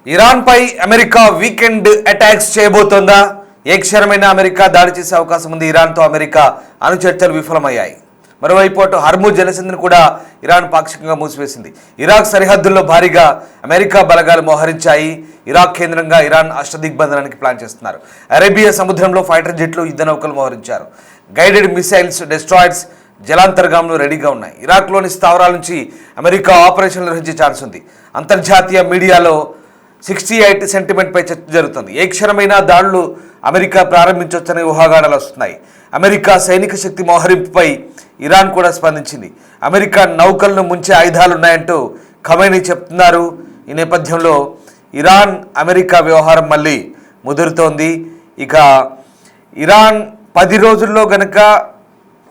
ఇరాన్పై America weekend attacks చేయబోతోందా? ఏ క్షణమైనా America దాడి చేసే అవకాశం ఉంది. ఇరాన్తో అమెరికా అణుచర్చలు విఫలమయ్యాయి. మరోవైపు అటు హర్ముజ్ జలసంధిని కూడా ఇరాన్ పాక్షికంగా మూసివేసింది. ఇరాక్ సరిహద్దుల్లో భారీగా అమెరికా బలగాలు మోహరించాయి. ఇరాక్ కేంద్రంగా ఇరాన్ అష్టదిగ్బంధనానికి ప్లాన్ చేస్తున్నారు. అరేబియా సముద్రంలో ఫైటర్ జెట్లు, యుద్ధ నౌకలు మోహరించారు. గైడెడ్ మిసైల్స్, డెస్ట్రాయిడ్స్, జలాంతర్గాములు రెడీగా ఉన్నాయి. ఇరాక్లోని స్థావరాల నుంచి అమెరికా ఆపరేషన్లు నిర్వహించే ఛాన్స్ ఉంది. అంతర్జాతీయ మీడియాలో 68 సెంటిమెంట్పై చర్చ జరుగుతుంది. ఏ క్షణమైనా దాడులు అమెరికా ప్రారంభించవచ్చనే ఊహాగానాలు వస్తున్నాయి. అమెరికా సైనిక శక్తి మోహరింపుపై ఇరాన్ కూడా స్పందించింది. అమెరికా నౌకలను ముంచే ఆయుధాలున్నాయంటూ ఖమేనీ చెప్తున్నారు. ఈ నేపథ్యంలో ఇరాన్ అమెరికా వ్యవహారం మళ్ళీ ముదురుతోంది. ఇక ఇరాన్ 10 రోజుల్లో గనక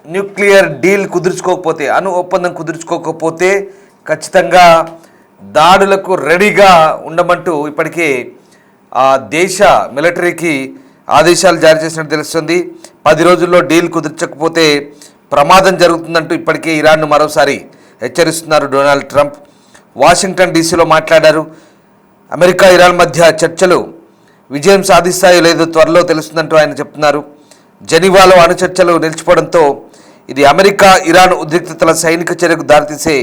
న్యూక్లియర్ డీల్ కుదుర్చుకోకపోతే, ఒప్పందం కుదుర్చుకోకపోతే ఖచ్చితంగా దాడులకు రెడీగా ఉండమంటూ ఇప్పటికే ఆ దేశ మిలిటరీకి ఆదేశాలు జారీ చేసినట్టు తెలుస్తుంది. 10 రోజుల్లో డీల్ కుదుర్చకపోతే ప్రమాదం జరుగుతుందంటూ ఇప్పటికే ఇరాన్ను మరోసారి హెచ్చరిస్తున్నారు డొనాల్డ్ ట్రంప్. వాషింగ్టన్ డీసీలో మాట్లాడారు. అమెరికా ఇరాన్ మధ్య చర్చలు విజయం సాధిస్తాయో లేదో త్వరలో తెలుస్తుందంటూ ఆయన చెప్తున్నారు. జెనీవాలో అణు చర్చలు నిలిచిపోవడంతో ఇది అమెరికా ఇరాన్ ఉద్రిక్తతల సైనిక చర్యకు దారితీసే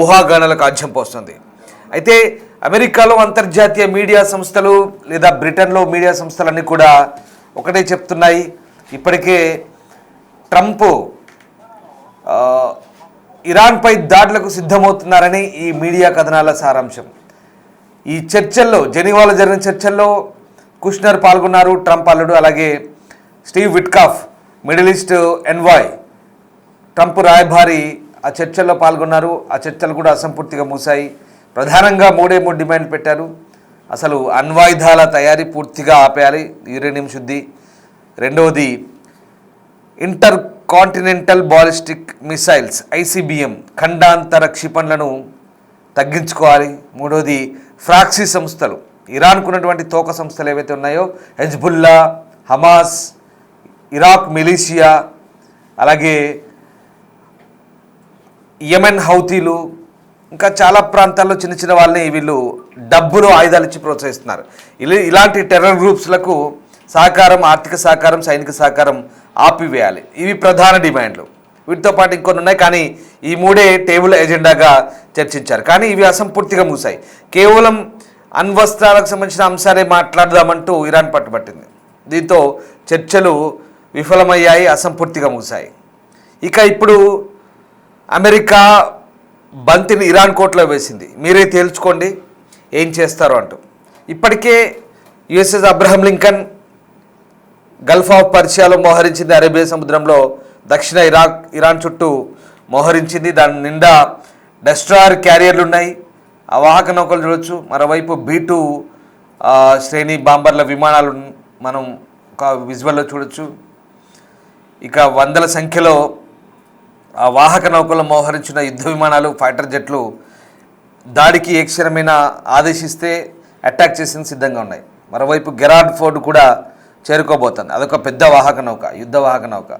ఊహాగానాలకు ఆజ్యం పోస్తుంది. అయితే అమెరికాలో అంతర్జాతీయ మీడియా సంస్థలు లేదా బ్రిటన్లో మీడియా సంస్థలన్నీ కూడా ఒకటే చెప్తున్నాయి. ఇప్పటికే ట్రంప్ ఇరాన్పై దాడులకు సిద్ధమవుతున్నారని ఈ మీడియా కథనాల సారాంశం. ఈ చర్చల్లో, జెనీవాలో జరిగిన చర్చల్లో కుష్నర్ పాల్గొన్నారు, ట్రంప్ అల్లుడు, అలాగే Steve Witkoff, middle east envoy, Trump రాయబారి ఆ చర్చల్లో పాల్గొన్నారు. ఆ చర్చలు కూడా అసంపూర్తిగా మూసాయి. ప్రధానంగా 3 డిమాండ్ పెట్టారు. అసలు అణ్వాయుధాల తయారీ పూర్తిగా ఆపేయాలి, యురేనియం శుద్ధి. రెండవది inter continental ballistic missiles ICBM ఖండాంతర క్షిపణులను తగ్గించుకోవాలి. మూడవది ఫ్రాక్సీ సంస్థలు, ఇరాన్కు ఉన్నటువంటి తోక సంస్థలు ఏవైతే ఉన్నాయో హెజ్బుల్లా, హమాస్, ఇరాక్ మిలీషియా, అలాగే యెమెన్ హౌతీలు, ఇంకా చాలా ప్రాంతాల్లో చిన్న చిన్న వాళ్ళని వీళ్ళు డబ్బులు, ఆయుధాలు ఇచ్చి ప్రోత్సహిస్తున్నారు. ఇలాంటి టెర్రర్ గ్రూప్స్లకు సహకారం, ఆర్థిక సహకారం, సైనిక సహకారం ఆపివేయాలి. ఇవి ప్రధాన డిమాండ్లు. వీటితో పాటు ఇంకొన్ని ఉన్నాయి, కానీ ఈ 3 టేబుల్ ఎజెండాగా చర్చించారు. కానీ ఇవి అసంపూర్తిగా మూసాయి. కేవలం అణ్వస్త్రాలకు సంబంధించిన అంశాలే మాట్లాడదామంటూ ఇరాన్ పట్టుబట్టింది. దీంతో చర్చలు విఫలమయ్యాయి, అసంపూర్తిగా మూసాయి. ఇక ఇప్పుడు అమెరికా బంతిని ఇరాన్ కోర్టులో వేసింది. మీరే తేల్చుకోండి ఏం చేస్తారో అంటూ. ఇప్పటికే USS Abraham Lincoln Gulf of పర్షియాలో మోహరించింది. అరేబియా సముద్రంలో దక్షిణ ఇరాన్ చుట్టూ మోహరించింది. దాని నిండా డెస్ట్రాయర్ క్యారియర్లు ఉన్నాయి. ఆ వాహక నౌకలు చూడొచ్చు. మరోవైపు B-2 శ్రేణి బాంబర్ల విమానాలు మనం ఒక విజువల్లో చూడొచ్చు. ఇక వందల సంఖ్యలో ఆ వాహక నౌకల్లో మోహరించిన యుద్ధ విమానాలు, ఫైటర్ జెట్లు దాడికి ఏ క్షణమైనా ఆదేశిస్తే అటాక్ చేసేందుకు సిద్ధంగా ఉన్నాయి. మరోవైపు గెరార్డ్ ఫోర్డ్ కూడా చేరుకోబోతుంది. అదొక పెద్ద వాహక నౌక, యుద్ధ వాహక నౌక.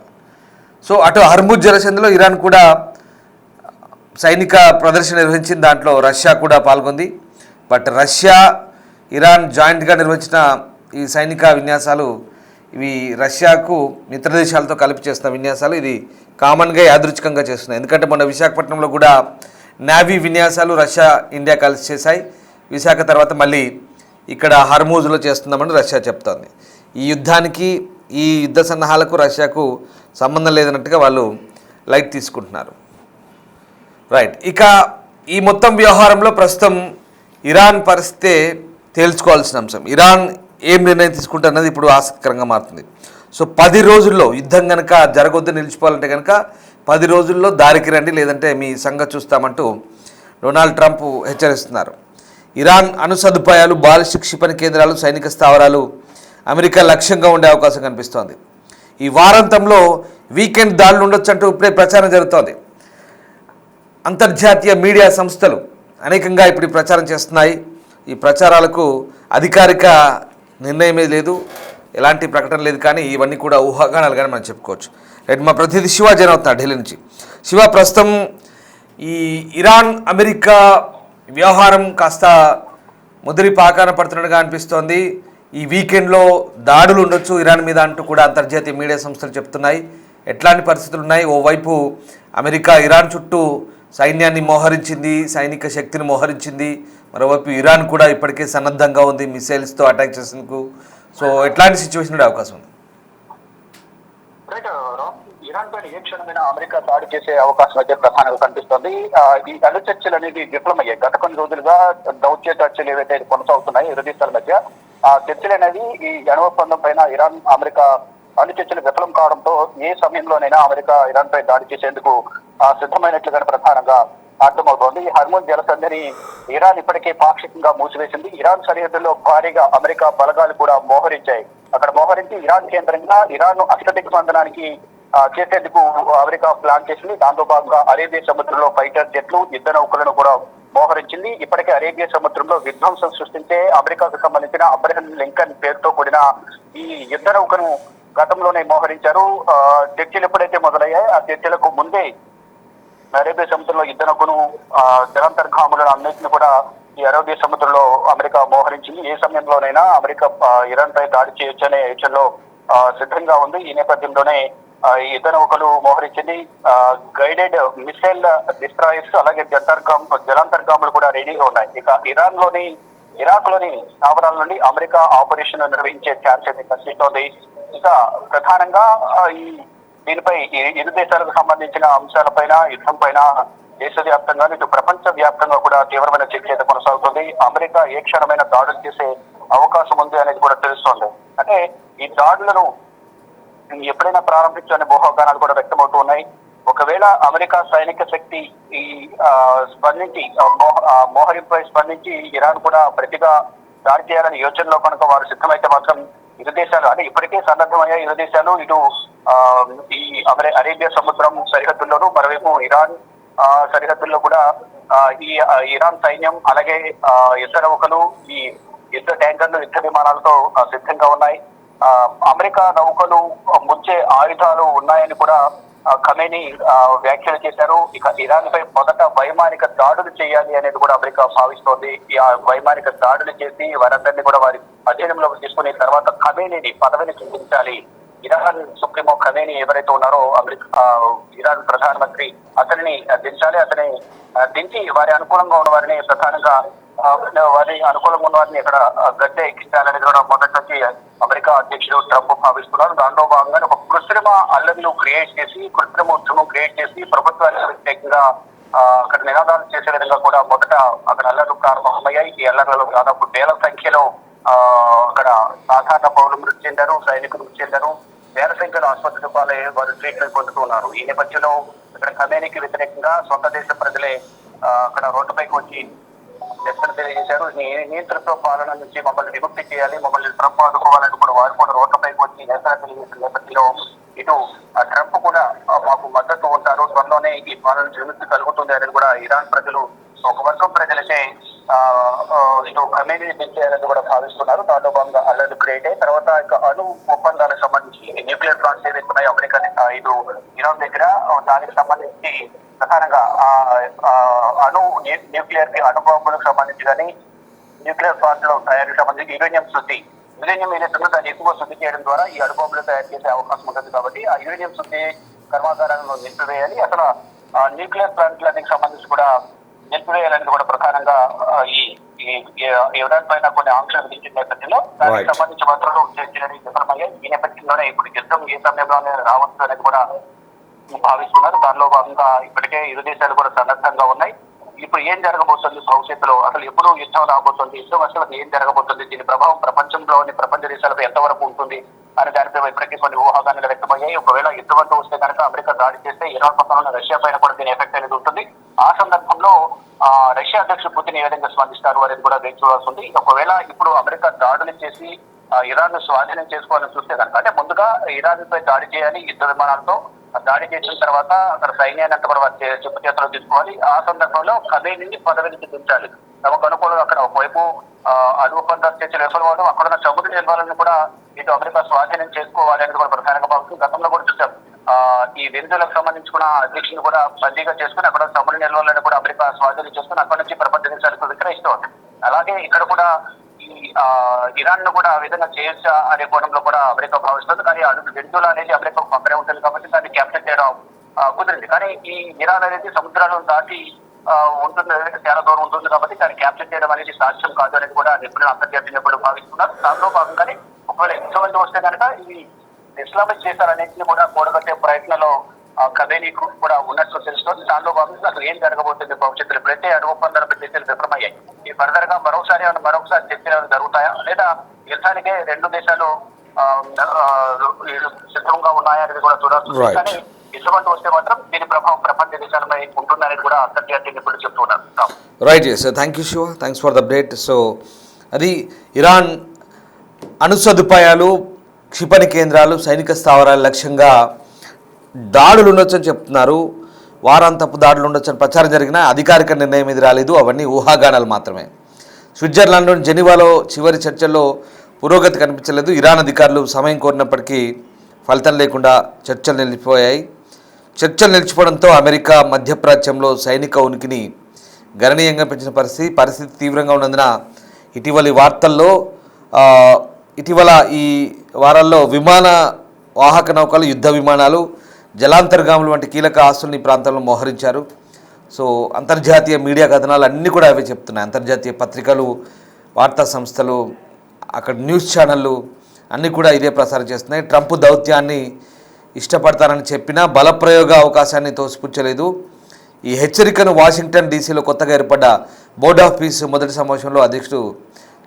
సో అటు హర్ముజ్ జలసంధిలో ఇరాన్ కూడా సైనిక ప్రదర్శన నిర్వహించింది. దాంట్లో రష్యా కూడా పాల్గొంది. బట్ రష్యా, ఇరాన్ జాయింట్గా నిర్వహించిన ఈ సైనిక విన్యాసాలు ఇవి రష్యాకు మిత్ర దేశాలతో కలిపి చేస్తున్న విన్యాసాలు. ఇది కామన్గా యాదృచ్ఛికంగా చేస్తున్నాయి. ఎందుకంటే మొన్న విశాఖపట్నంలో కూడా నేవీ విన్యాసాలు రష్యా, ఇండియా కలిసి చేశాయి. విశాఖ తర్వాత మళ్ళీ ఇక్కడ హర్మూజ్లో చేస్తున్నామని రష్యా చెప్తోంది. ఈ యుద్ధానికి, ఈ యుద్ధ సన్నాహాలకు రష్యాకు సంబంధం లేదన్నట్టుగా వాళ్ళు లైట్ తీసుకుంటున్నారు. రైట్. ఇక ఈ మొత్తం వ్యవహారంలో ప్రస్తుతం ఇరాన్ పరిస్థితే తేల్చుకోవాల్సిన అంశం. ఇరాన్ ఏం నిర్ణయం తీసుకుంటున్నది ఇప్పుడు ఆసక్తికరంగా మారుతుంది. సో 10 రోజుల్లో యుద్ధం కనుక జరగొద్దు, నిలిచిపోవాలంటే కనుక 10 రోజుల్లో దారికి రండి, లేదంటే మీ సంగతి చూస్తామంటూ డొనాల్డ్ ట్రంప్ హెచ్చరిస్తున్నారు. ఇరాన్ అణు సదుపాయాలు, బాలిస్టిక్ క్షిపణి కేంద్రాలు, సైనిక స్థావరాలు అమెరికా లక్ష్యంగా ఉండే అవకాశం కనిపిస్తోంది. ఈ వారాంతంలో వీకెండ్ దాడులు ఉండొచ్చు అంటూ ఇప్పుడే ప్రచారం జరుగుతోంది. అంతర్జాతీయ మీడియా సంస్థలు అనేకంగా ఇప్పుడు ప్రచారం చేస్తున్నాయి. ఈ ప్రచారాలకు అధికారిక నిర్ణయమే లేదు, ఎలాంటి ప్రకటన లేదు. కానీ ఇవన్నీ కూడా ఊహాగానాలు కానీ మనం చెప్పుకోవచ్చు. రైట్. మా ప్రతినిధి శివ జైన్ అవుతున్నారు ఢిల్లీ నుంచి. శివ, ప్రస్తుతం ఈ ఇరాన్ అమెరికా వ్యవహారం కాస్త ముదిరి పాకాన పడుతున్నట్టుగా అనిపిస్తోంది. ఈ వీకెండ్లో దాడులు ఉండొచ్చు ఇరాన్ మీద అంటూ కూడా అంతర్జాతీయ మీడియా సంస్థలు చెప్తున్నాయి. ఎట్లాంటి పరిస్థితులు ఉన్నాయి? ఓవైపు అమెరికా ఇరాన్ చుట్టూ సైన్యాన్ని మోహరించింది, సైనిక శక్తిని మోహరించింది. మరోవైపు ఇరాన్ కూడా ఇప్పటికే సన్నద్ధంగా ఉంది మిసైల్స్తో అటాక్ చేసేందుకు. సో ఎట్లాంటి సిచ్యువేషన్ ఉండే అవకాశం ఉంది? ఇరాన్ పైన ఏ క్షణమైన అమెరికా దాడి చేసే అవకాశం అయితే ప్రధానంగా కనిపిస్తోంది. ఈ అణు చర్చలు అనేది విఫలమయ్యాయి. గత కొన్ని రోజులుగా దౌత్య చర్చలు ఏవైతే కొనసాగుతున్నాయి ఇరు దేశాల మధ్య, ఆ చర్చలు అనేది ఈ అణు ఒప్పందం పైన ఇరాన్ అమెరికా అణు చర్చలు విఫలం కావడంతో ఏ సమయంలోనైనా అమెరికా ఇరాన్ పై దాడి చేసేందుకు సిద్ధమైనట్లుగా ప్రధానంగా అర్థమవుతోంది. హర్మూజ్ జలసంధిని ఇరాన్ ఇప్పటికే పాక్షికంగా మూసివేసింది. ఇరాన్ సరిహద్దుల్లో భారీగా అమెరికా బలగాలు కూడా మోహరించాయి. అక్కడ మోహరించి ఇరాన్ కేంద్రంగా ఇరాన్ అష్టదిగ్బంధనానికి చేసేందుకు అమెరికా ప్లాన్ చేసింది. దాంతో భాగంగా అరేబియా సముద్రంలో ఫైటర్ జెట్లు, యుద్ధ నౌకలను కూడా మోహరించింది. ఇప్పటికే అరేబియా సముద్రంలో విధ్వంసం సృష్టించే అమెరికాకు సంబంధించిన అబ్రహం లింకన్ పేరుతో కూడిన ఈ యుద్ధ నౌకను గతంలోనే మోహరించారు. చర్చలు ఎప్పుడైతే మొదలయ్యాయో ఆ చర్చలకు ముందే అరేబియా సముద్రంలో యుద్ధ నౌకను జలాంతర్గాములను అన్నింటిని కూడా ఈ అరేబియా సముద్రంలో అమెరికా మోహరించింది. ఏ సమయంలోనైనా అమెరికా ఇరాన్ పై దాడి చేయొచ్చనే యోచనలో సిద్ధంగా ఉంది. ఈ నేపథ్యంలోనే ఈ యుద్ధ నౌకలు మోహరించింది. గైడెడ్ మిసైల్ డిస్ట్రాయర్స్ అలాగే జలాంతర్గాములు కూడా రెడీగా ఉన్నాయి. ఇక ఇరాక్ లోని స్థావరాల నుండి అమెరికా ఆపరేషన్ నిర్వహించే ఛాన్స్ అయితే కనిపిస్తోంది. ఇక ప్రధానంగా దీనిపై ఇరు దేశాలకు సంబంధించిన అంశాలపైన, యుద్ధం పైన దేశవ్యాప్తంగా ఇటు ప్రపంచ వ్యాప్తంగా కూడా తీవ్రమైన చర్చ అయితే కొనసాగుతుంది. అమెరికా ఏ క్షణమైన దాడులు చేసే అవకాశం ఉంది అనేది కూడా తెలుస్తోంది. అంటే ఈ దాడులను ఎప్పుడైనా ప్రారంభించాలనే ఊహాగానాలు కూడా వ్యక్తమవుతూ ఉన్నాయి. ఒకవేళ అమెరికా సైనిక శక్తి ఈ స్పందించి మోహరింపై స్పందించి ఇరాన్ కూడా ప్రతిగా దాడి చేయాలని యోచనలో కనుక వారు సిద్ధమైతే మాత్రం ఇరు దేశాలు అంటే ఇప్పటికే సన్నద్ధమయ్యాయి ఇరు దేశాలు. ఇటు ఈ అరేబియా సముద్రం సరిహద్దుల్లోనూ, మరోవైపు ఇరాన్ సరిహద్దుల్లో కూడా ఈ ఇరాన్ సైన్యం అలాగే యుద్ధ నౌకలు, ఈ యుద్ధ ట్యాంకర్లు, యుద్ధ విమానాలతో సిద్ధంగా ఉన్నాయి. అమెరికా నౌకలు ముంచే ఆయుధాలు ఉన్నాయని కూడా ఖమేనీ వ్యాఖ్యలు చేశారు. ఇక ఇరాన్ పై మొదట వైమానిక దాడులు చేయాలి అనేది కూడా అమెరికా భావిస్తోంది. ఈ వైమానిక దాడులు చేసి వారందరినీ కూడా వారి అధీనంలోకి తీసుకుని తర్వాత ఖమేనీని పదవిని చూపించాలి. ఇరాన్ సుప్రీమో ఖమేనీ ఎవరైతే ఉన్నారో అమెరికా ఇరాన్ ప్రధానమంత్రి, అతనిని దించాలి. అతని దించి వారి అనుకూలంగా ఉన్న వారిని ప్రధానంగా వారి అనుకూలంగా ఉన్న వారిని ఇక్కడ గద్దె ఎక్కించాలనేది కూడా మొదటి నుంచి అమెరికా అధ్యక్షుడు ట్రంప్ భావిస్తున్నారు. దాంట్లో భాగంగా ఒక కృత్రిమ అల్లర్లు క్రియేట్ చేసి, కృత్రిమ ఉద్యమం క్రియేట్ చేసి ప్రభుత్వానికి వ్యతిరేకంగా అక్కడ నినాదాలు చేసే విధంగా కూడా మొదట అక్కడ అల్లర్లు ప్రారంభమయ్యాయి. ఈ అల్లర్లలో దాదాపు వేల సంఖ్యలో అక్కడ సాధారణ పౌరులు మృతి చెందారు, సైనికులు మృతి చెందారు. వేల సంఖ్యలో ఆసుపత్రి పాలయ్యే వారు ట్రీట్మెంట్ పొందుతున్నారు. ఈ నేపథ్యంలో ఇక్కడ ఖమేనీకి వ్యతిరేకంగా సొంత దేశ ప్రజలే అక్కడ రోడ్డుపైకి వచ్చి నిరసన తెలియజేశారు. నియంతృత్వ పాలన నుంచి మమ్మల్ని విముక్తి చేయాలి, మమ్మల్ని ట్రంప్ ఆదుకోవాలని కూడా వారు కూడా రోడ్లపైకి వచ్చి నిరసన తెలియజేసిన నేపథ్యంలో ఇటు ట్రంప్ కూడా మాకు మద్దతు ఉంటారు, త్వరలోనే ఈ పాలన నుంచి విముక్తి కలుగుతుంది అనేది కూడా ఇరాన్ ప్రజలు, ఒక వర్గం ప్రజలకే ఇటు ఖమేనీని పెంచేయాలని కూడా భావిస్తున్నారు. దాంట్లో భాగంగా అల్లర్లు క్రియేట్ అయ్యి తర్వాత ఇక అణు ఒప్పందాలకు సంబంధించి న్యూక్లియర్ ప్లాంట్స్ ఏవైతే ఉన్నాయో అమెరికా ఇటు ఇరాన్ దగ్గర, దానికి సంబంధించి ప్రధానంగా న్యూక్లియర్ కి అణుబాంబులకు సంబంధించి కానీ న్యూక్లియర్ ప్లాంట్ లో తయారీకి సంబంధించి యురేనియం ఏదైతే దాన్ని ఎక్కువ శుద్ధి చేయడం ద్వారా ఈ అణుబాంబులు తయారు చేసే అవకాశం ఉంటుంది. కాబట్టి ఆ యురేనియం శుద్ధి కర్మాగారాలను నిలిపివేయాలి. అసలు న్యూక్లియర్ ప్లాంట్లకి సంబంధించి కూడా నిలిపివేయాలని కూడా ప్రధానంగా ఈ ఇరాన్ పైన కొన్ని ఆంక్షలు విధించిన నేపథ్యంలో దానికి సంబంధించి మంత్రులు చర్చలని విఫలమయ్యాయి. ఈ నేపథ్యంలోనే ఇప్పుడు యుద్ధం ఏ సమయంలోనే రావచ్చు అనేది కూడా భావిస్తున్నారు. దానిలో భాగంగా ఇప్పటికే ఇరు దేశాలు కూడా సన్నద్ధంగా ఉన్నాయి. ఇప్పుడు ఏం జరగబోతుంది భవిష్యత్తులో, అసలు ఎప్పుడు యుద్ధం రాబోతుంది, యుద్ధం అసలు ఏం జరగబోతుంది, దీని ప్రభావం ప్రపంచ దేశాలపై ఎంతవరకు ఉంటుంది అనే దానిపై ఇప్పటికే కొన్ని ఊహాగానాలు వ్యక్తమయ్యాయి. ఒకవేళ యుద్ధం అంటూ వస్తే కనుక అమెరికా దాడి చేస్తే ఇరాన్ పక్కన రష్యా పైన కూడా దీని ఎఫెక్ట్ అనేది ఉంటుంది. ఆ సందర్భంలో రష్యా అధ్యక్షుడు పుతిన్ ఏ విధంగా స్పందిస్తారు అనేది కూడా వేచి చూడాల్సి ఉంది. ఒకవేళ ఇప్పుడు అమెరికా దాడులు చేసి ఇరాన్ ను స్వాధీనం చేసుకోవాలని చూస్తే కనుక, అంటే ముందుగా ఇరాన్ పై దాడి చేయాలి, యుద్ధ విమానాలతో దాడి చేసిన తర్వాత అక్కడ సైన్యాన్ని అంతా కూడా చెప్పు చేతుల్లో తీసుకోవాలి. ఆ సందర్భంలో ఖమేనీని పదవి నుంచి దించాలి. తమకు అనుకూలంగా అక్కడ ఒకవైపు అణు ఒప్పంద చర్చలు విఫలమవడం, అక్కడున్న చమురు నిల్వలను కూడా ఇటు అమెరికా స్వాధీనం చేసుకోవాలి అనేది కూడా ప్రధానంగా భావిస్తుంది. గతంలో కూడా చూసాం ఈ వెనుజులకు సంబంధించుకున్న అధ్యక్షుని కూడా బందీగా చేసుకుని అక్కడ చమురు నిల్వలను కూడా అమెరికా స్వాధీనం చేసుకుని అక్కడి నుంచి ప్రపంచ దేశాలకు విక్రయిస్తోంది. అలాగే ఇక్కడ కూడా ఈ ఇరాన్ ను కూడా ఆ విధంగా చేయొచ్చా అనే కోణంలో కూడా అమెరికా భావిస్తుంది. కానీ అడుగు వెందులు అనేది అమెరికా పక్కనే ఉంటుంది కాబట్టి దాన్ని క్యాప్చర్ చేయడం కుదిరింది. కానీ ఈ ఇరాన్ అనేది సముద్రాలను దాటి ఉంటుంది, చాలా దూరం ఉంటుంది కాబట్టి దాన్ని క్యాప్చర్ చేయడం అనేది సాధ్యం కాదు అనేది కూడా నిపుణులు అంతర్జాతీయ నిపుణులు భావిస్తున్నారు. దానిలో భాగంగానే ఒకవేళ ఎంతమంది వస్తే కనుక ఇవి ఇస్లామిక్ దేశాలన్నింటినీ కూడా కూడగట్టే ప్రయత్నంలో కబేనీకు కూడా ఉన్నట్లు తెలుస్తుంది. దానిలో భాగంగా అసలు ఏం జరగబోతుంది భవిష్యత్తులో ఇప్పుడైతే అణు ఒప్పందాలపై చర్చలు విఫలమయ్యాయి. ఈ ఫర్దర్ గా మరొకసారి చర్చలు జరుగుతాయా లేదా యుద్ధానికే రెండు దేశాలు సిద్ధంగా ఉన్నాయా అనేది కూడా చూడాల్సి. కానీ ఇటువంటి వస్తే మాత్రం దీని ప్రభావం ప్రపంచ దేశాలపై ఉంటుందనేది కూడా అంతర్జాతీయ నిపుణులు చెప్తున్నారు. Right, sir, thank you Shiva, thanks for the update. So అది ఇరాన్ అణు సదుపాయాలు, క్షిపణి కేంద్రాలు, సైనిక స్థావరాల లక్ష్యంగా దాడులు ఉండొచ్చని చెప్తున్నారు. వారాంతపు దాడులు ఉండొచ్చని ప్రచారం జరిగిన అధికారిక నిర్ణయం ఇది రాలేదు. అవన్నీ ఊహాగానాలు మాత్రమే. స్విట్జర్లాండ్లోని జెనీవాలో చివరి చర్చల్లో పురోగతి కనిపించలేదు. ఇరాన్ అధికారులు సమయం కోరినప్పటికీ ఫలితం లేకుండా చర్చలు నిలిచిపోవడంతో అమెరికా మధ్యప్రాచ్యంలో సైనిక ఉనికిని గణనీయంగా పెంచిన పరిస్థితి తీవ్రంగా ఉన్నందున ఇటీవల ఈ వారాల్లో విమాన వాహక నౌకలు, యుద్ధ విమానాలు, జలాంతర్గాములు వంటి కీలక ఆస్తులను ఈ ప్రాంతంలో మోహరించారు. సో అంతర్జాతీయ మీడియా కథనాలు అన్నీ కూడా అవే చెప్తున్నాయి. అంతర్జాతీయ పత్రికలు, వార్తా సంస్థలు, అక్కడ న్యూస్ ఛానళ్ళు అన్నీ కూడా ఇదే ప్రసారం చేస్తున్నాయి. ట్రంప్ దౌత్యాన్ని ఇష్టపడతారని చెప్పినా బలప్రయోగ అవకాశాన్ని తోసిపుచ్చలేదు. ఈ హెచ్చరికను వాషింగ్టన్ డీసీలో కొత్తగా ఏర్పడ్డ బోర్డ్ ఆఫ్ పీస్ మొదటి సమావేశంలో అధ్యక్షుడు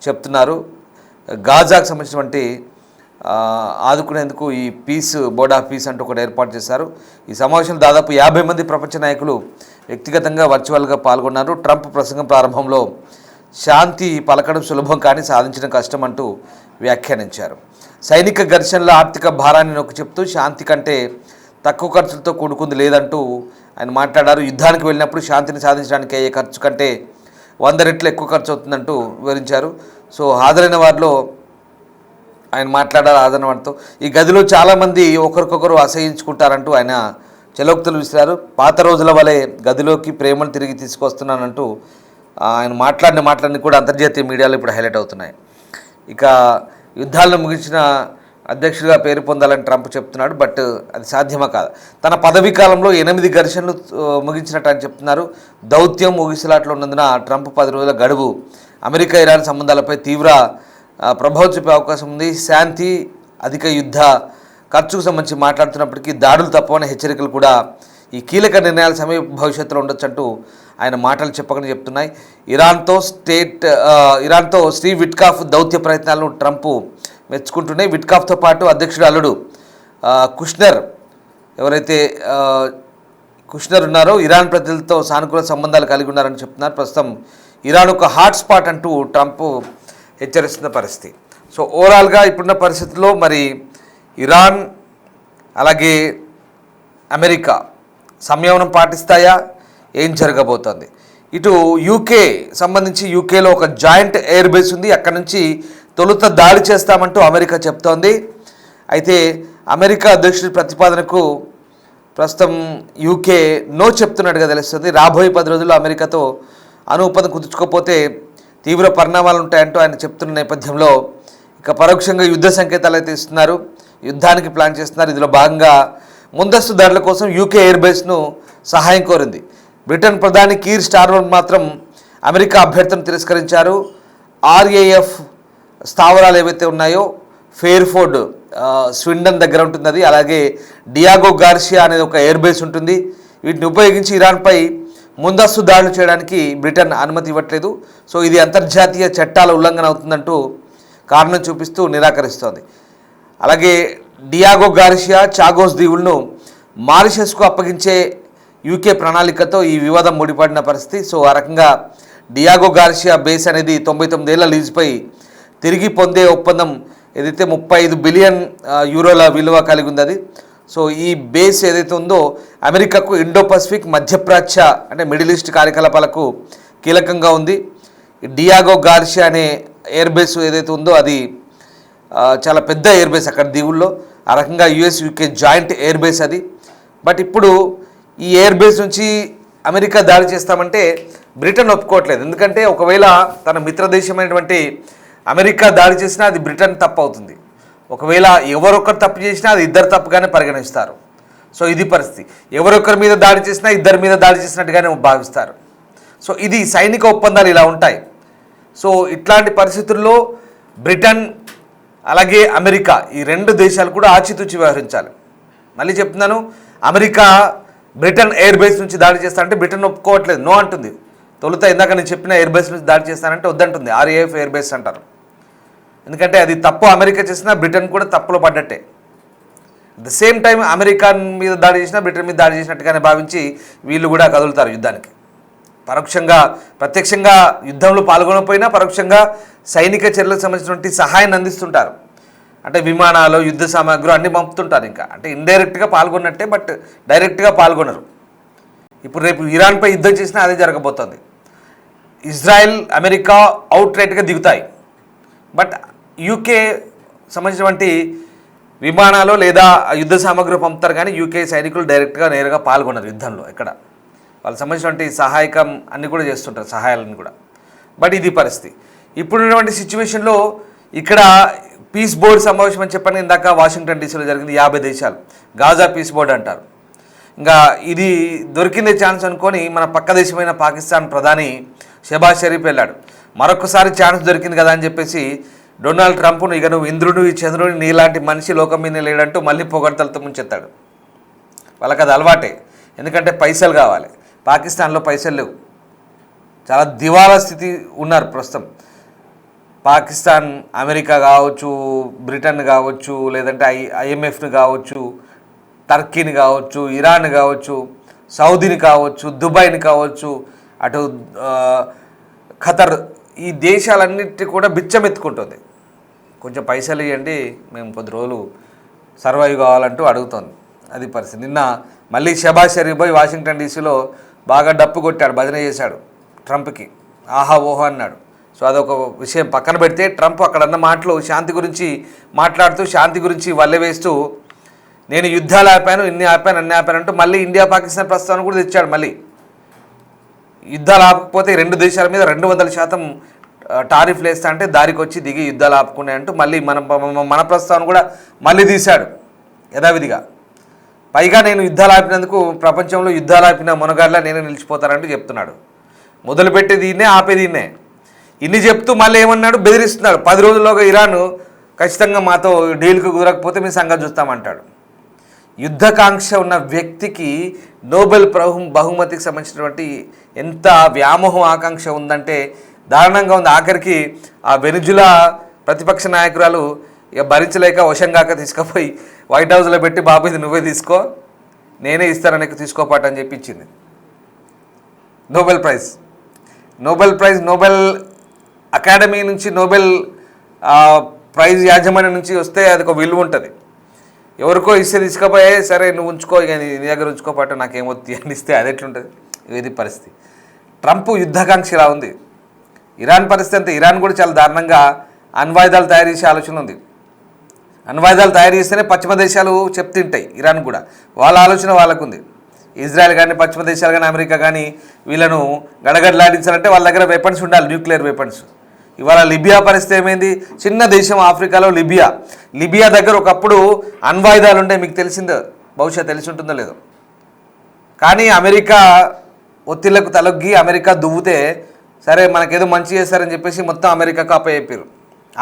చెప్తున్నారు. గాజాకు సంబంధించినటువంటి ఆదుకునేందుకు ఈ బోర్డ్ ఆఫ్ పీస్ అంటూ ఒకటి ఏర్పాటు చేశారు. ఈ సమావేశంలో దాదాపు 50 మంది ప్రపంచ నాయకులు వ్యక్తిగతంగా వర్చువల్గా పాల్గొన్నారు. ట్రంప్ ప్రసంగం ప్రారంభంలో శాంతి పలకడం సులభం కానీ సాధించడం కష్టం అంటూ వ్యాఖ్యానించారు. సైనిక ఘర్షణల ఆర్థిక భారాన్ని నొక్కి చెప్తూ శాంతి కంటే తక్కువ ఖర్చులతో కూడుకుంది లేదంటూ ఆయన మాట్లాడారు. యుద్ధానికి వెళ్ళినప్పుడు శాంతిని సాధించడానికి అయ్యే ఖర్చు కంటే 100 రెట్లు ఎక్కువ ఖర్చు అవుతుందంటూ వివరించారు. సో హాజరైన వారిలో ఆయన మాట్లాడారు. హాజరైన వారితో ఈ గదిలో చాలామంది ఒకరికొకరు అసహించుకుంటారంటూ ఆయన చెలోక్తులు విసిరారు. పాత రోజుల వలె గదిలోకి ప్రేమను తిరిగి తీసుకొస్తున్నానంటూ ఆయన మాట్లాడిన కూడా అంతర్జాతీయ మీడియాలో ఇప్పుడు హైలైట్ అవుతున్నాయి. ఇక యుద్ధాలను ముగించిన అధ్యక్షుడిగా పేరు పొందాలని ట్రంప్ చెప్తున్నాడు. బట్ అది సాధ్యమా కాదు. తన పదవీ కాలంలో 8 ఘర్షణలు ముగించినట్టు ఆయన చెప్తున్నారు. దౌత్యం ఊగిసలాట్లో ఉన్నందున ట్రంప్ 10 రోజుల గడువు అమెరికా ఇరాన్ సంబంధాలపై తీవ్ర ప్రభావం చూపే అవకాశం ఉంది. శాంతి, అధిక యుద్ధ ఖర్చుకు సంబంధించి మాట్లాడుతున్నప్పటికీ దాడులు తప్పవనే హెచ్చరికలు కూడా ఈ కీలక నిర్ణయాల సమయ భవిష్యత్తులో ఉండొచ్చంటూ ఆయన మాటలు చెప్పకనే చెప్తున్నాయి. ఇరాన్తో స్టీవ్ విట్కాఫ్ దౌత్య ప్రయత్నాలను ట్రంప్ మెచ్చుకుంటున్నాయి. విట్కాఫ్తో పాటు అధ్యక్షుడు అల్లుడు కుష్నర్ ఉన్నారో ఇరాన్ ప్రజలతో సానుకూల సంబంధాలు కలిగి ఉన్నారని చెప్తున్నారు. ప్రస్తుతం ఇరాన్ ఒక హాట్స్పాట్ అంటూ ట్రంప్ హెచ్చరిస్తున్న పరిస్థితి. సో ఓవరాల్గా ఇప్పుడున్న పరిస్థితుల్లో మరి ఇరాన్ అలాగే అమెరికా సంయమనం పాటిస్తాయా, ఏం జరగబోతోంది? ఇటు యూకేలో ఒక జాయింట్ ఎయిర్ బేస్ ఉంది. అక్కడ నుంచి తొలుత దాడి చేస్తామంటూ అమెరికా చెప్తోంది. అయితే అమెరికా అధ్యక్షుడి ప్రతిపాదనకు ప్రస్తుతం యూకే నో చెప్తున్నట్టుగా తెలుస్తుంది. రాబోయే 10 రోజుల్లో అమెరికాతో ఒప్పందం కుదుర్చుకోకపోతే తీవ్ర పరిణామాలు ఉంటాయంటూ ఆయన చెప్తున్న నేపథ్యంలో ఇక పరోక్షంగా యుద్ధ సంకేతాలు అయితే ఇస్తున్నారు. యుద్ధానికి ప్లాన్ చేస్తున్నారు. ఇందులో భాగంగా ముందస్తు దాడుల కోసం యూకే ఎయిర్ బేస్ను సహాయం కోరింది. బ్రిటన్ ప్రధాని కీర్ స్టార్మర్ మాత్రం అమెరికా అభ్యర్థనను తిరస్కరించారు. RAF స్థావరాలు ఏవైతే ఉన్నాయో ఫెయిర్ఫోర్డ్ స్విండన్ దగ్గర ఉంటుంది అది. అలాగే డియాగో గార్షియా అనేది ఒక ఎయిర్ బేస్ ఉంటుంది. వీటిని ఉపయోగించి ఇరాన్పై ముందస్తు దాడులు చేయడానికి బ్రిటన్ అనుమతి ఇవ్వట్లేదు. సో ఇది అంతర్జాతీయ చట్టాల ఉల్లంఘన అవుతుందంటూ కారణం చూపిస్తూ నిరాకరిస్తోంది. అలాగే డియాగో గార్షియా, చాగోస్ దీవులను మారిషస్కు అప్పగించే యూకే ప్రణాళికతో ఈ వివాదం ముడిపడిన పరిస్థితి. సో ఆ రకంగా డియాగో గార్షియా బేస్ అనేది 99 ఏళ్ల లీజుపై తిరిగి పొందే ఒప్పందం ఏదైతే 35 బిలియన్ యూరోల విలువ కలిగి ఉంది అది. సో ఈ బేస్ ఏదైతే ఉందో అమెరికాకు ఇండో పసిఫిక్, మధ్యప్రాచ్య అంటే మిడిల్ ఈస్ట్ కార్యకలాపాలకు కీలకంగా ఉంది. డియాగో గార్షియా అనే ఎయిర్ బేస్ ఏదైతే ఉందో అది చాలా పెద్ద ఎయిర్ బేస్ అక్కడ దీవుల్లో. ఆ రకంగా US UK joint air base అది. బట్ ఇప్పుడు ఈ ఎయిర్ బేస్ నుంచి అమెరికా దాడి చేస్తామంటే బ్రిటన్ ఒప్పుకోవట్లేదు. ఎందుకంటే ఒకవేళ తన మిత్రదేశమైనటువంటి అమెరికా దాడి చేసినా అది బ్రిటన్ తప్పు అవుతుంది. ఒకవేళ ఎవరొక్కరు తప్పు చేసినా అది ఇద్దరు తప్పుగానే పరిగణిస్తారు. సో ఇది పరిస్థితి. ఎవరొక్కరి మీద దాడి చేసినా ఇద్దరి మీద దాడి చేసినట్టుగానే భావిస్తారు. సో ఇది సైనిక ఒప్పందాలు ఇలా ఉంటాయి. సో ఇట్లాంటి పరిస్థితుల్లో బ్రిటన్ అలాగే అమెరికా ఈ రెండు దేశాలు కూడా ఆచితూచి వ్యవహరించాలి. మళ్ళీ చెప్తున్నాను, అమెరికా బ్రిటన్ ఎయిర్ బేస్ నుంచి దాడి చేస్తానంటే బ్రిటన్ ఒప్పుకోవట్లేదు, నో అంటుంది. తొలుత ఇందాక నేను చెప్పిన ఎయిర్ బేస్ నుంచి దాడి చేస్తానంటే వద్దంటుంది. RAF ఎయిర్ బేస్ అంటారు. ఎందుకంటే అది తప్పు అమెరికా చేసినా బ్రిటన్ కూడా తప్పులో పడ్డట్టే. ద సేమ్ టైం అమెరికా మీద దాడి చేసినా బ్రిటన్ మీద దాడి చేసినట్టుగానే భావించి వీళ్ళు కూడా కదులుతారు యుద్ధానికి. పరోక్షంగా ప్రత్యక్షంగా యుద్ధంలో పాల్గొనకపోయినా పరోక్షంగా సైనిక చర్యలకు సంబంధించినటువంటి సహాయాన్ని అందిస్తుంటారు. అంటే విమానాలు, యుద్ధ సామాగ్రి అన్నీ పంపుతుంటారు. ఇంకా అంటే ఇండైరెక్ట్గా పాల్గొన్నట్టే, బట్ డైరెక్ట్గా పాల్గొనరు. ఇప్పుడు రేపు ఇరాన్పై యుద్ధం చేసినా అదే జరగబోతోంది. ఇజ్రాయెల్, అమెరికా అవుట్ రైట్గా దిగుతాయి. బట్ యూకే సంబంధించినటువంటి విమానాలు లేదా యుద్ధ సామాగ్రి పంపుతారు, కానీ యూకే సైనికులు డైరెక్ట్గా నేరుగా పాల్గొన్నారు యుద్ధంలో. ఇక్కడ వాళ్ళకి సంబంధించినటువంటి సహాయకం అన్నీ కూడా చేస్తుంటారు, సహాయాలను కూడా. బట్ ఇది పరిస్థితి. ఇప్పుడున్నటువంటి సిచ్యువేషన్లో ఇక్కడ పీస్ బోర్డు సమావేశం అని చెప్పని ఇందాక వాషింగ్టన్ డీసీలో జరిగింది. 50 దేశాలు గాజా పీస్ బోర్డు అంటారు. ఇంకా ఇది దొరికిందే ఛాన్స్ అనుకొని మన పక్క దేశమైన పాకిస్తాన్ ప్రధాని షెబాజ్ షరీఫ్ వెళ్ళాడు. మరొకసారి ఛాన్స్ దొరికింది కదా అని చెప్పేసి డొనాల్డ్ ట్రంప్ను ఇక నువ్వు ఇంద్రుడు ఈ చంద్రుడు నీలాంటి మనిషి లోకం మీద లేడంటూ మళ్ళీ పొగడ్తలతో ముంచెత్తాడు. వాళ్ళకి అది అలవాటే. ఎందుకంటే పైసలు కావాలి. పాకిస్తాన్లో పైసలు లేవు. చాలా దివాలా స్థితి ఉన్నారు ప్రస్తుతం. పాకిస్తాన్ అమెరికా కావచ్చు, బ్రిటన్ కావచ్చు, లేదంటే IMFని కావచ్చు, టర్కీని కావచ్చు, ఇరాన్ కావచ్చు, సౌదీని కావచ్చు, దుబాయ్ని కావచ్చు, అటు ఖతర్, ఈ దేశాలన్నిటి కూడా బిచ్చమెత్తుకుంటుంది. కొంచెం పైసలు ఇవ్వండి, మేము కొద్ది రోజులు సర్వైవ్ కావాలంటూ అడుగుతోంది. అది పరిస్థితి. నిన్న మళ్ళీ షెబాజ్ షరీఫ్ పోయి వాషింగ్టన్ డీసీలో బాగా డప్పు కొట్టాడు, భజన చేశాడు ట్రంప్కి. ఆహా ఓహో అన్నాడు. సో అదొక విషయం పక్కన పెడితే, ట్రంప్ అక్కడ అన్న మాటలు శాంతి గురించి మాట్లాడుతూ, శాంతి గురించి వల్లెవేస్తూ, నేను యుద్ధాలు ఆపాను, ఇన్ని ఆపాను, అన్ని ఆపాను అంటూ మళ్ళీ ఇండియా పాకిస్తాన్ ప్రస్తావన కూడా తెచ్చాడు. మళ్ళీ యుద్ధాలు ఆపకపోతే రెండు దేశాల మీద 200% టారిఫ్లు వేస్తా అంటే దారికి వచ్చి దిగి యుద్ధాలు ఆపుకున్నాయి అంటూ మళ్ళీ మన ప్రస్తావన కూడా మళ్ళీ తీశాడు యథావిధిగా. పైగా నేను యుద్ధాలు ఆపినందుకు ప్రపంచంలో యుద్ధాలు ఆపిన మునగాడ్లా నేనే నిలిచిపోతానంటూ చెప్తున్నాడు. మొదలుపెట్టి దీన్నే ఆపే దీన్నే. ఇన్ని చెప్తూ మళ్ళీ ఏమన్నాడు, బెదిరిస్తున్నాడు. 10 రోజుల్లోగా ఇరాన్ ఖచ్చితంగా మాతో డీల్కి కుదరకపోతే మీ సంగతి చూస్తామంటాడు. యుద్ధకాంక్ష ఉన్న వ్యక్తికి నోబెల్ బహుమతికి సంబంధించినటువంటి ఎంత వ్యామోహం ఆకాంక్ష ఉందంటే దారుణంగా ఉంది. ఆఖరికి ఆ వెనుజులా ప్రతిపక్ష నాయకురాలు ఇక భరించలేక వశంగాక తీసుకుపోయి వైట్ హౌస్లో పెట్టి, బాబు ఇది నువ్వే తీసుకో, నేనే ఇస్తానని తీసుకోపాటు అని చెప్పి ఇచ్చింది. నోబెల్ ప్రైజ్ నోబెల్ అకాడమీ నుంచి, నోబెల్ ప్రైజ్ యాజమాన్యం నుంచి వస్తే అది ఒక విలువ ఉంటుంది. ఎవరికో ఇస్తే తీసుకుపోయే, సరే నువ్వు ఉంచుకో, ఇక నీ దగ్గర ఉంచుకోపాటు నాకేమొద్ది అని ఇస్తే అది ఎట్లుంటుంది? ఇది పరిస్థితి. ట్రంప్ యుద్ధకాంక్ష ఇలా ఉంది. ఇరాన్ పరిస్థితి అంతే. ఇరాన్ కూడా చాలా దారుణంగా అణ్వాయుధాలు తయారు చేసే ఆలోచన ఉంది. అణ్వాయుధాలు తయారు చేస్తేనే పశ్చిమ దేశాలు చెప్తుంటాయి. ఇరాన్ కూడా వాళ్ళ ఆలోచన వాళ్ళకుంది. ఇజ్రాయెల్ కానీ, పశ్చిమ దేశాలు కానీ, అమెరికా కానీ వీళ్ళను గడగడలాడించాలంటే వాళ్ళ దగ్గర వెపన్స్ ఉండాలి, న్యూక్లియర్ వెపన్స్. ఇవాళ లిబియా పరిస్థితి ఏమైంది? చిన్న దేశం ఆఫ్రికాలో లిబియా దగ్గర ఒకప్పుడు అణ్వాయుధాలు ఉండే, మీకు తెలిసిందో, బహుశా తెలిసి ఉంటుందో లేదో. కానీ అమెరికా ఒత్తిళ్లకు తలొగ్గి అమెరికా దువ్వుతే, సరే మనకేదో మంచి చేస్తారని చెప్పేసి మొత్తం అమెరికాకు అప్పచెప్పారు.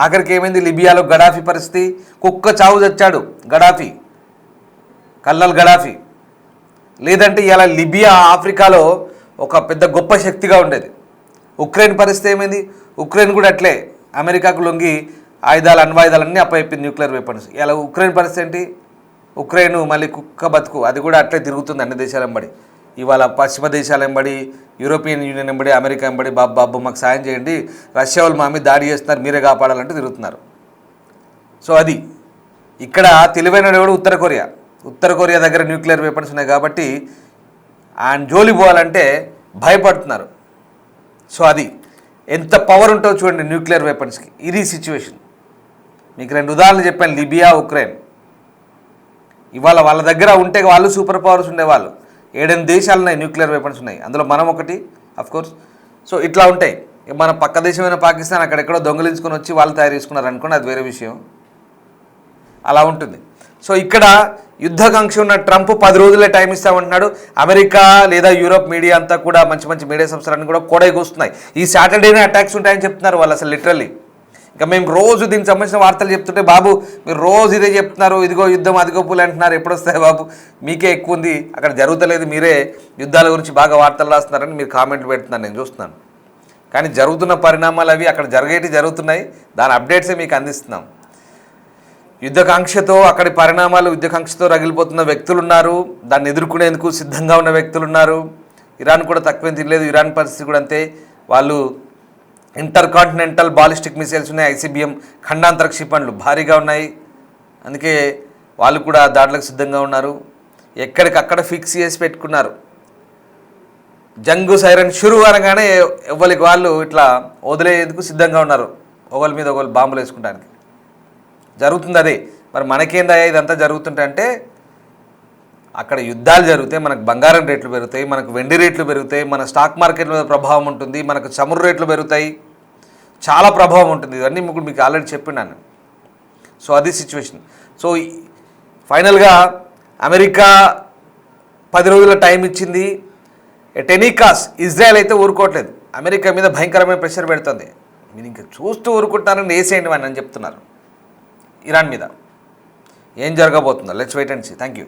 ఆఖరికి ఏమైంది? లిబియాలో గడాఫీ పరిస్థితి, కుక్క చావు చచ్చాడు గడాఫీ, కల్నల్ గడాఫీ. లేదంటే ఇలా లిబియా ఆఫ్రికాలో ఒక పెద్ద గొప్ప శక్తిగా ఉండేది. ఉక్రెయిన్ పరిస్థితి ఏమైంది? ఉక్రెయిన్ కూడా అట్లే అమెరికాకు లొంగి అణ్వాయుధాలన్నీ అప్పచెప్పింది, న్యూక్లియర్ వెపన్స్. ఇలా ఉక్రెయిన్ పరిస్థితి ఏంటి? ఉక్రెయిన్ మళ్ళీ కుక్క బతుకు, అది కూడా అట్లే తిరుగుతుంది అన్ని దేశాల వెంబడి. ఇవాళ పశ్చిమ దేశాల వెంబడి, యూరోపియన్ యూనియన్ వెంబడి, అమెరికా వెంబడి, బాబు మాకు సాయం చేయండి, రష్యా వాళ్ళు మా మీద దాడి చేస్తున్నారు, మీరే కాపాడాలంటూ తిరుగుతున్నారు. సో అది ఇక్కడ తెలివైన వాడు ఉత్తర కొరియా దగ్గర న్యూక్లియర్ వెపన్స్ ఉన్నాయి కాబట్టి ఆయన జోలి పోవాలంటే భయపడుతున్నారు. సో అది ఎంత పవర్ ఉంటుందో చూడండి న్యూక్లియర్ వెపన్స్కి. ఇది సిచ్యువేషన్. మీకు 2 ఉదాహరణలు చెప్పాను, లిబియా, ఉక్రెయిన్. ఇవాళ వాళ్ళ దగ్గర ఉంటే వాళ్ళు సూపర్ పవర్స్ ఉండేవాళ్ళు. 7 దేశాలు ఉన్నాయి న్యూక్లియర్ వెపన్స్ ఉన్నాయి, అందులో మనం ఒకటి కోర్స్. సో ఇట్లా ఉంటాయి. మన పక్క దేశమైన పాకిస్తాన్ అక్కడెక్కడో దొంగలించుకొని వచ్చి వాళ్ళు తయారు చేసుకున్నారు అనుకోండి, అది వేరే విషయం. అలా ఉంటుంది. సో ఇక్కడ యుద్ధకాంక్ష ఉన్న ట్రంప్ 10 రోజులే టైం ఇస్తామంటున్నాడు. అమెరికా లేదా యూరోప్ మీడియా అంతా కూడా మంచి మంచి మీడియా సంస్థలన్నీ కూడా కోడైకొస్తున్నాయి. ఈ సాటర్డేనే అటాక్స్ ఉంటాయని చెప్తున్నారు వాళ్ళు. అసలు లిటరల్లీ ఇంకా మేము రోజు దీనికి సంబంధించిన వార్తలు చెప్తుంటే, బాబు మీరు రోజు ఇదే చెప్తున్నారు, ఇదిగో యుద్ధం అదిగో పూలు అంటున్నారు, ఎప్పుడు వస్తాయి బాబు, మీకే ఎక్కువ ఉంది, అక్కడ జరుగుతలేదు, మీరే యుద్ధాల గురించి బాగా వార్తలు రాస్తున్నారని మీరు కామెంట్లు పెడుతున్నారు, నేను చూస్తున్నాను. కానీ జరుగుతున్న పరిణామాలు అవి అక్కడ జరుగుతున్నాయి, దాని అప్డేట్సే మీకు అందిస్తున్నాం. యుద్ధకాంక్షతో అక్కడి పరిణామాలు, యుద్ధకాంక్షతో రగిలిపోతున్న వ్యక్తులు ఉన్నారు, దాన్ని ఎదుర్కొనేందుకు సిద్ధంగా ఉన్న వ్యక్తులు ఉన్నారు. ఇరాన్ కూడా తక్కువేం తినలేదు, ఇరాన్ పరిస్థితి కూడా అంతే. వాళ్ళు ఇంటర్ కాంటినెంటల్ బాలిస్టిక్ మిసైల్స్ ఉన్నాయి, ICBM ఖండాంతర క్షిపణులు భారీగా ఉన్నాయి, అందుకే వాళ్ళు కూడా దాడులకు సిద్ధంగా ఉన్నారు. ఎక్కడికక్కడ ఫిక్స్ చేసి పెట్టుకున్నారు. జంగు సైరన్ షురు అనగానే ఎవరికి వాళ్ళు ఇట్లా వదిలేందుకు సిద్ధంగా ఉన్నారు, ఒకరి మీద ఒకరు బాంబులు వేసుకుంటానికి. జరుగుతుంది అదే. మరి మనకేందయ్యా ఇదంతా జరుగుతుంటే, అక్కడ యుద్ధాలు జరిగితే మనకు బంగారం రేట్లు పెరుగుతాయి, మనకు వెండి రేట్లు పెరుగుతాయి, మన స్టాక్ మార్కెట్ మీద ప్రభావం ఉంటుంది, మనకు చమురు రేట్లు పెరుగుతాయి, చాలా ప్రభావం ఉంటుంది. ఇవన్నీ మీకు ఆల్రెడీ చెప్పినాను. సో అది సిచ్యువేషన్. సో ఫైనల్గా అమెరికా 10 రోజుల టైం ఇచ్చింది. ఎట్ ఎనీ కాస్ట్ ఇజ్రాయెల్ అయితే ఊరుకోవట్లేదు, అమెరికా మీద భయంకరమైన ప్రెషర్ పెడుతుంది. మీరు ఇంకా చూస్తూ ఊరుకుంటారని వేసేయండి అని చెప్తున్నారు ఇరాన్ మీద. ఏం జరగబోతుందో let's wait and see. Thank you.